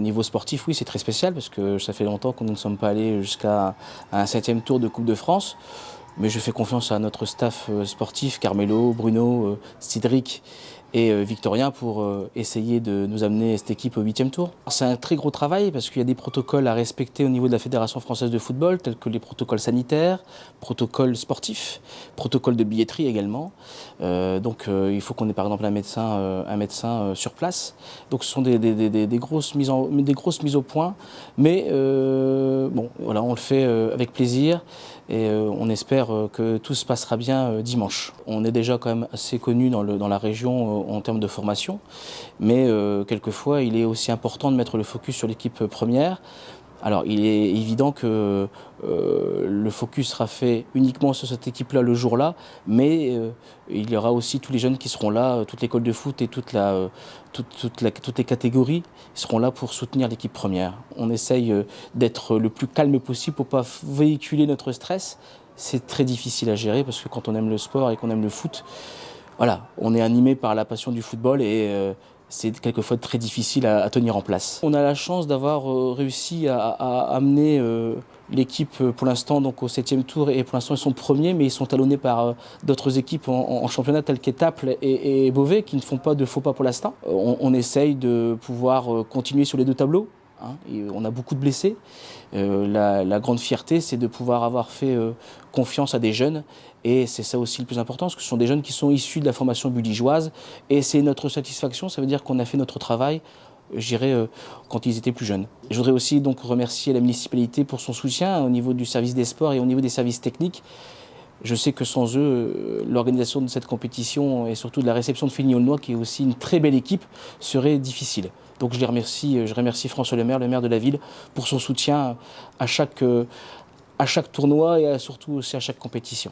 Au niveau sportif, oui, c'est très spécial parce que ça fait longtemps que nous ne sommes pas allés jusqu'à un 7e tour de Coupe de France. Mais je fais confiance à notre staff sportif, Carmelo, Bruno, Cédric et Victorien pour essayer de nous amener cette équipe au 8e tour. C'est un très gros travail parce qu'il y a des protocoles à respecter au niveau de la Fédération française de football, tels que les protocoles sanitaires, protocoles sportifs, protocoles de billetterie également. Il faut qu'on ait par exemple un médecin sur place. Donc ce sont des grosses mises au point, mais voilà, on le fait avec plaisir et on espère que tout se passera bien dimanche. On est déjà quand même assez connu dans la région en termes de formation, mais quelquefois il est aussi important de mettre le focus sur l'équipe première. Alors il est évident que le focus sera fait uniquement sur cette équipe-là le jour-là, mais il y aura aussi tous les jeunes qui seront là, toute l'école de foot et toutes les catégories seront là pour soutenir l'équipe première. On essaye d'être le plus calme possible pour ne pas véhiculer notre stress. C'est très difficile à gérer parce que quand on aime le sport et qu'on aime le foot, voilà, on est animé par la passion du football et c'est quelquefois très difficile à tenir en place. On a la chance d'avoir réussi à amener l'équipe pour l'instant donc au 7e tour et pour l'instant ils sont premiers, mais ils sont talonnés par d'autres équipes en championnat telles qu'Étaples et Beauvais qui ne font pas de faux pas pour l'instant. On essaye de pouvoir continuer sur les deux tableaux. Et on a beaucoup de blessés. La grande fierté, c'est de pouvoir avoir fait confiance à des jeunes. Et c'est ça aussi le plus important, parce que ce sont des jeunes qui sont issus de la formation buligeoise. Et c'est notre satisfaction, ça veut dire qu'on a fait notre travail, je dirais, quand ils étaient plus jeunes. Je voudrais aussi donc remercier la municipalité pour son soutien au niveau du service des sports et au niveau des services techniques. Je sais que sans eux, l'organisation de cette compétition et surtout de la réception de Féligny-Aulnois, qui est aussi une très belle équipe, serait difficile. Donc je remercie François le maire de la ville, pour son soutien à chaque tournoi et surtout aussi à chaque compétition.